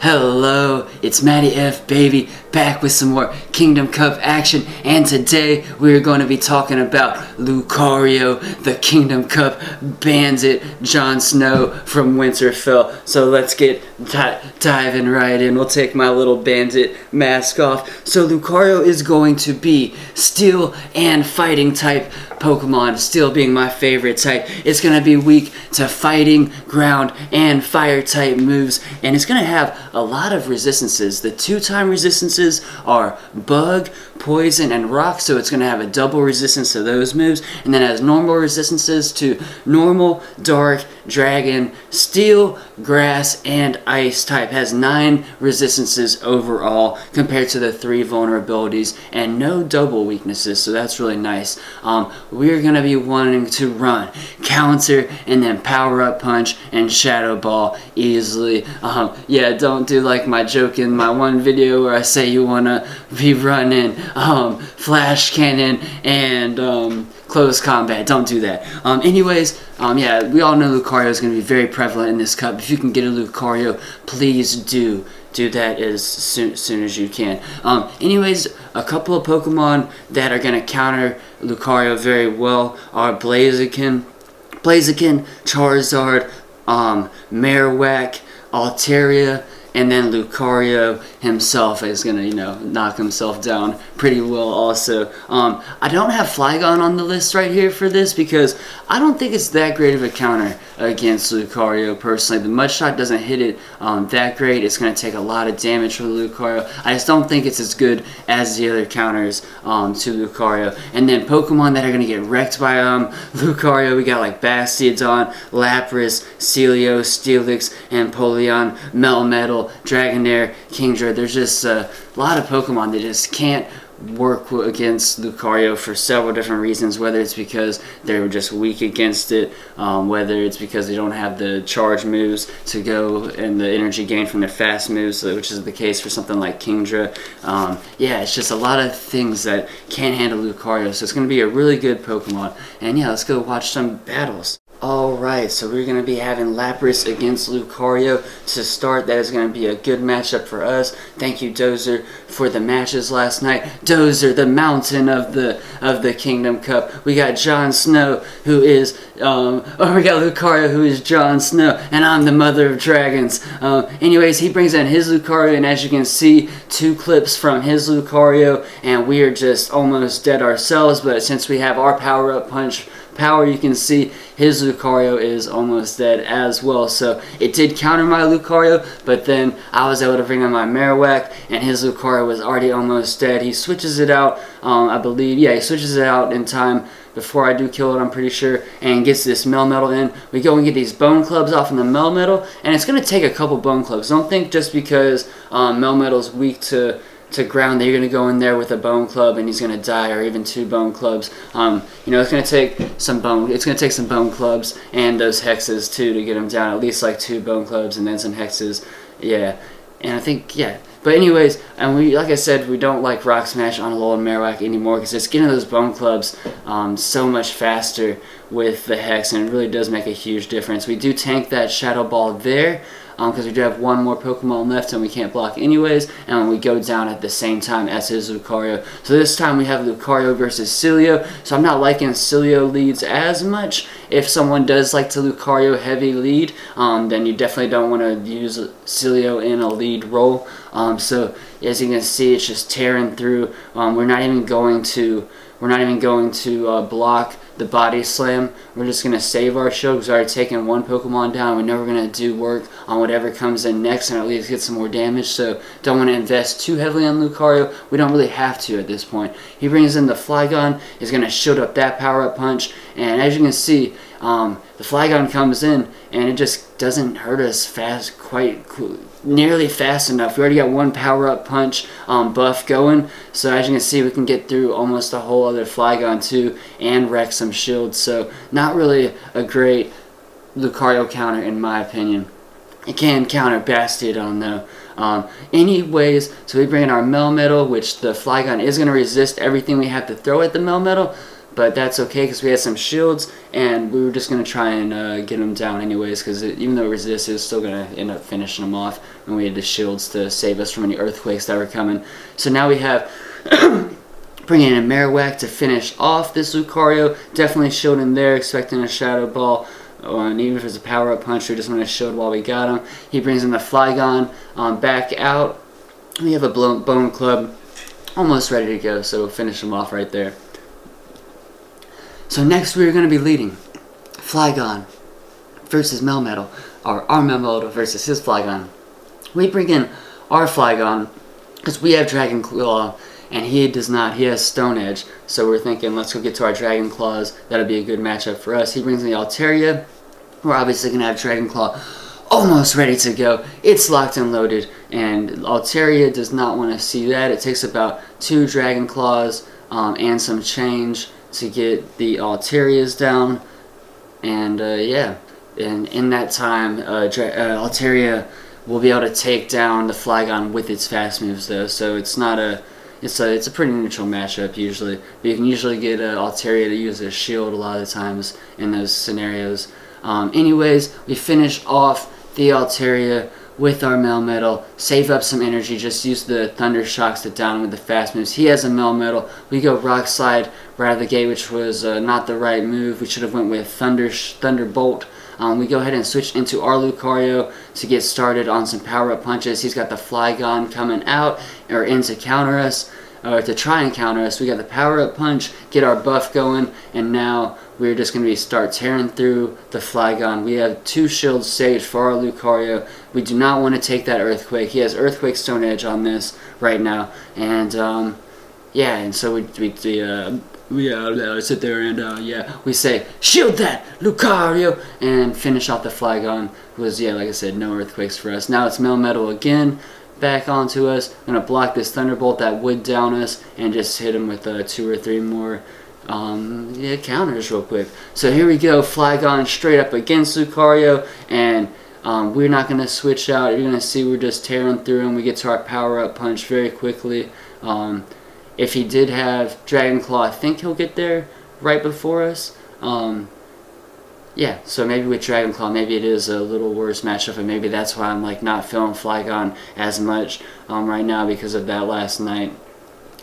Hello, it's Matty F baby, back with some more Kingdom Cup action, and today we're going to be talking about Lucario, the Kingdom Cup bandit, Jon Snow from Winterfell. So let's get diving right in. We'll take my little bandit mask off. So Lucario is going to be steel and fighting type Pokemon, steel being my favorite type. It's going to be weak to fighting, ground, and fire type moves, and it's going to have a lot of resistances. The 2-time resistances are bug, poison, and rock, so it's going to have a double resistance to those moves, and then it has normal resistances to normal, dark, dragon, steel, grass, and ice type. Has 9 resistances overall compared to the 3 vulnerabilities, and no double weaknesses, so that's really nice. We're going to be wanting to run, counter, and then power up punch and shadow ball easily. Yeah, don't do like my joke in my one video where I say you want to be running flash cannon and close combat. Don't do that. Yeah, we all know Lucario is going to be very prevalent in this cup. If you can get a Lucario, please do that as soon as you can. A couple of Pokemon that are going to counter Lucario very well are Blaziken, Charizard, Marowak, Altaria, and then Lucario himself is going to, knock himself down pretty well also. I don't have Flygon on the list right here for this because I don't think it's that great of a counter against Lucario personally. The Mud Shot doesn't hit it that great. It's going to take a lot of damage for Lucario. I just don't think it's as good as the other counters to Lucario. And then Pokemon that are going to get wrecked by Lucario, we got like Bastiodon, Lapras, Celio, Steelix, and Polion, Melmetal, Dragonair, Kingdra. There's just a lot of Pokemon that just can't work against Lucario for several different reasons, whether it's because they're just weak against it, whether it's because they don't have the charge moves to go and the energy gain from their fast moves, which is the case for something like Kingdra. Yeah, it's just a lot of things that can't handle Lucario, so it's going to be a really good Pokemon. And yeah, let's go watch some battles. Alright, so we're going to be having Lapras against Lucario to start. That is going to be a good matchup for us. Thank you, Dozer, for the matches last night. Dozer, the mountain of the Kingdom Cup. We got Jon Snow, who is, we got Lucario, who is Jon Snow, and I'm the mother of dragons. Anyways, he brings in his Lucario, and as you can see, 2 clips from his Lucario, and we are just almost dead ourselves, but since we have our power-up punch power, you can see his Lucario is almost dead as well. So it did counter my Lucario, but then I was able to bring in my Marowak, and his Lucario was already almost dead. He switches it out, I believe. Yeah, he switches it out in time before I do kill it, I'm pretty sure, and gets this Melmetal in. We go and get these Bone Clubs off in the Melmetal, and it's going to take a couple Bone Clubs. Don't think just because Melmetal's weak to ground that you're going to go in there with a Bone Club and he's going to die, or even 2 Bone Clubs. It's going to take some Bone Clubs and those Hexes too to get him down. At least like 2 Bone Clubs and then some Hexes. Yeah, and I think, yeah. But anyways, and like I said, we don't like Rock Smash on Alolan Marowak anymore because it's getting those Bone Clubs so much faster with the Hex, and it really does make a huge difference. We do tank that Shadow Ball there, because we do have 1 more Pokemon left and we can't block anyways, and we go down at the same time as his Lucario. So this time we have Lucario versus Celio, so I'm not liking Celio leads as much. If someone does like to Lucario heavy lead, then you definitely don't want to use Celio in a lead role. So as you can see, it's just tearing through. We're not even going to block the Body Slam. We're just going to save our shield because we've already taken 1 Pokemon down. We know we're going to do work on whatever comes in next and at least get some more damage, so don't want to invest too heavily on Lucario. We don't really have to at this point. He brings in the Flygon, is going to shield up that power-up punch, and as you can see, the Flygon comes in and it just doesn't hurt us nearly fast enough. We already got 1 power-up punch buff going, so as you can see, we can get through almost a whole other Flygon too and wreck some shields, so not really a great Lucario counter in my opinion. It can counter Bastiodon though. Anyways, so we bring in our Melmetal, which the Flygon is going to resist everything we have to throw at the Melmetal, but that's okay because we had some shields, and we were just going to try and get him down anyways, because even though it resists, it was still going to end up finishing him off, and we had the shields to save us from any earthquakes that were coming. So now we have bringing in a Marowak to finish off this Lucario. Definitely shield in there, expecting a Shadow Ball. And even if it's a power-up punch, we just want to shield while we got him. He brings in the Flygon back out. We have a Bone Club almost ready to go, so we'll finish him off right there. So next we're going to be leading Flygon versus Melmetal, or our Melmetal versus his Flygon. We bring in our Flygon because we have Dragon Claw, and he does not. He has Stone Edge, so we're thinking let's go get to our Dragon Claws. That'll be a good matchup for us. He brings in the Altaria. We're obviously going to have Dragon Claw almost ready to go. It's locked and loaded, and Altaria does not want to see that. It takes about 2 Dragon Claws and some change to get the Altarias down, and yeah, and in that time Altaria will be able to take down the Flygon with its fast moves though, so it's a pretty neutral matchup usually. But you can usually get Altaria to use a shield a lot of the times in those scenarios. Anyways, we finish off the Altaria with our Melmetal, save up some energy, just use the Thunder Shocks to down him with the fast moves. He has a Melmetal. We go Rock Slide right out of the gate, which was not the right move. We should have went with Thunderbolt. We go ahead and switch into our Lucario to get started on some power-up punches. He's got the Flygon coming out, or in to counter us, or to try and counter us. We got the power-up punch, get our buff going, and now we're just going to start tearing through the Flygon. We have 2 shields saved for our Lucario. We do not want to take that Earthquake. He has Earthquake Stone Edge on this right now, and yeah, and so we sit there and yeah, we say shield that Lucario and finish off the Flygon. Who was, yeah, like I said, no earthquakes for us. Now it's Melmetal again, back onto us. I'm gonna block this Thunderbolt that would down us and just hit him with 2 or 3 more yeah, counters real quick. So here we go, Flygon straight up against Lucario, and we're not gonna switch out. You're gonna see we're just tearing through him. We get to our power up punch very quickly. If he did have Dragon Claw, I think he'll get there right before us. Yeah, so maybe with Dragon Claw, maybe it is a little worse matchup, and maybe that's why I'm like not feeling Flygon as much right now because of that last night.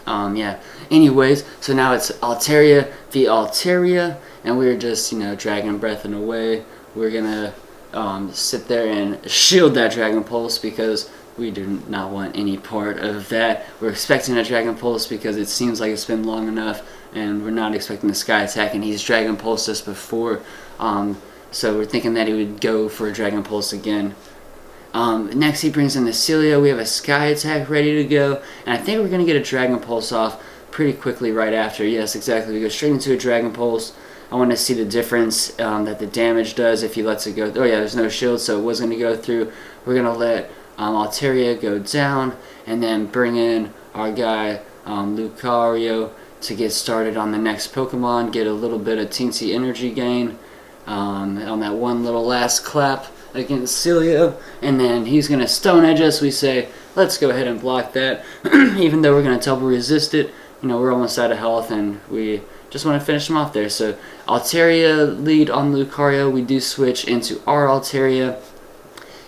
Yeah. Anyways, so now it's Altaria v Altaria, and we're just, you know, Dragon Breathing away. We're gonna sit there and shield that Dragon Pulse because we do not want any part of that. We're expecting a Dragon Pulse because it seems like it's been long enough, and we're not expecting the Sky Attack, and he's Dragon Pulsed us before, so we're thinking that he would go for a Dragon Pulse again. Next he brings in the Celio. We have a Sky Attack ready to go, and I think we're going to get a Dragon Pulse off pretty quickly right after. Yes, exactly. We go straight into a Dragon Pulse. I want to see the difference that the damage does if he lets it go. Oh yeah, there's no shield, so it was going to go through. We're going to let Altaria go down, and then bring in our guy Lucario to get started on the next Pokemon, get a little bit of teensy energy gain on that one little last clap against Celio, and then he's going to Stone Edge us. We say, let's go ahead and block that, even though we're going to double resist it. You know, we're almost out of health, and we just want to finish him off there. So Altaria lead on Lucario. We do switch into our Altaria,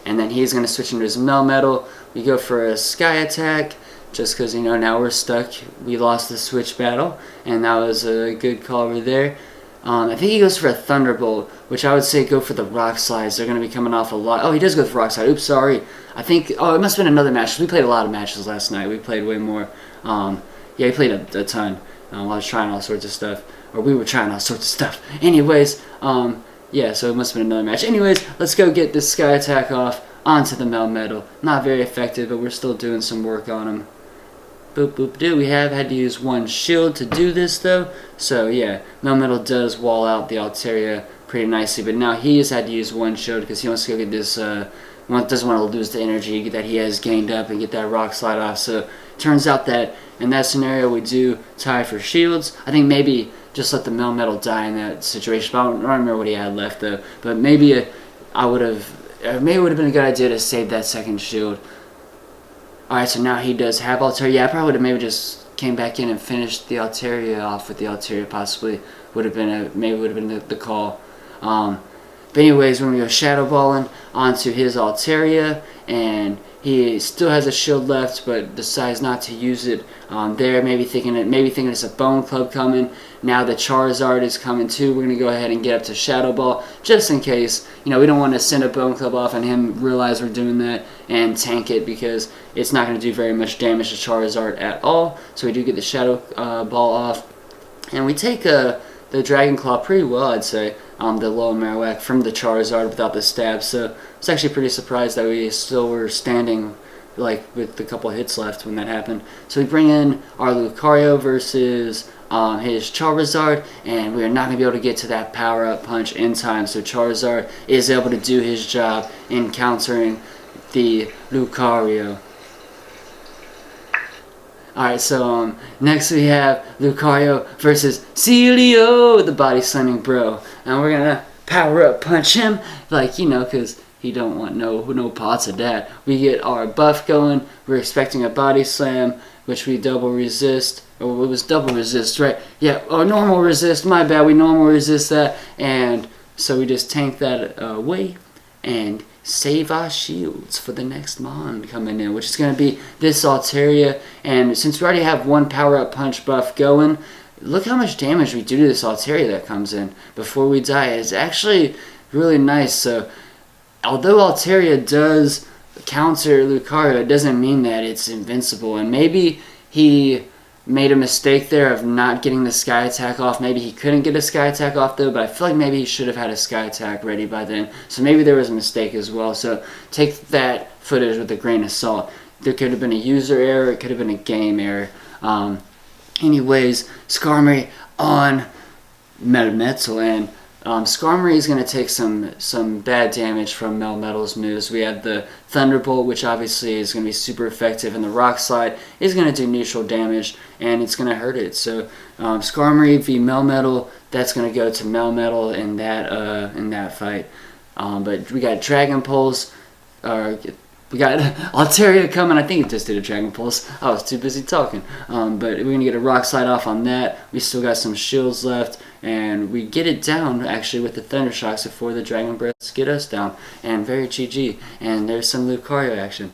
and then he's going to switch into his Melmetal. We go for a Sky Attack, just because, you know, now we're stuck. We lost the switch battle, and that was a good call over there. I think he goes for a Thunderbolt, which I would say go for the Rock Slides. They're going to be coming off a lot. Oh, he does go for Rock Slide. Oops, sorry. I think, oh, it must have been another match. We played a lot of matches last night. We played way more. Yeah, he played a ton. I was trying all sorts of stuff. Or we were trying all sorts of stuff. Anyways, yeah, so it must have been another match. Anyways, let's go get this Sky Attack off onto the Melmetal. Not very effective, but we're still doing some work on him. Boop, boop, do. We have had to use one shield to do this, though. So, yeah, Melmetal does wall out the Altaria pretty nicely. But now he has had to use one shield because he wants to go get this, doesn't want to lose the energy that he has gained up and get that Rock Slide off. So, turns out that in that scenario, we do tie for shields. I think maybe just let the Melmetal die in that situation. But I don't remember what he had left, though. But maybe maybe it would have been a good idea to save that second shield. Alright, so now he does have Altaria. Yeah, I probably would have maybe just came back in and finished the Altaria off with the Altaria. Possibly would have been the call. But anyways, we're gonna go Shadow Balling onto his Altaria, and he still has a shield left, but decides not to use it there. Maybe thinking it's a Bone Club coming. Now the Charizard is coming too. We're gonna go ahead and get up to Shadow Ball just in case. We don't want to send a Bone Club off and him realize we're doing that and tank it, because it's not gonna do very much damage to Charizard at all. So we do get the Shadow Ball off, and we take the Dragon Claw pretty well, I'd say. The low Marowak from the Charizard without the stab. So I was actually pretty surprised that we still were standing with a couple hits left when that happened. So we bring in our Lucario versus his Charizard, and we are not going to be able to get to that power-up punch in time. So Charizard is able to do his job in countering the Lucario. Alright, so next we have Lucario versus Celio, the body slamming bro. And we're gonna power up punch him, because he don't want no parts of that. We get our buff going. We're expecting a body slam, which we double resist. Or it was double resist, right? Yeah, or normal resist, my bad, we normal resist that. And so we just tank that away and save our shields for the next Mon coming in, which is going to be this Altaria. And since we already have one power-up punch buff going, look how much damage we do to this Altaria that comes in before we die. It's actually really nice. So although Altaria does counter Lucario, it doesn't mean that it's invincible. And maybe he made a mistake there of not getting the Sky Attack off. Maybe he couldn't get a Sky Attack off though, but I feel like maybe he should have had a Sky Attack ready by then. So maybe there was a mistake as well. So take that footage with a grain of salt. There could have been a user error, it could have been a game error. Anyways, Skarmory on Melmetal, and Skarmory is going to take some bad damage from Melmetal's moves. We have the Thunderbolt, which obviously is going to be super effective, and the Rock Slide is going to do neutral damage, and it's going to hurt it. So Skarmory v Melmetal, that's going to go to Melmetal in that fight. But we got Dragon Pulse. We got Altaria coming. I think it just did a Dragon Pulse. I was too busy talking. But we're going to get a Rock Slide off on that. We still got some shields left. And we get it down, actually, with the Thunder Shocks before the Dragon Breaths get us down. And very GG. And there's some Lucario action.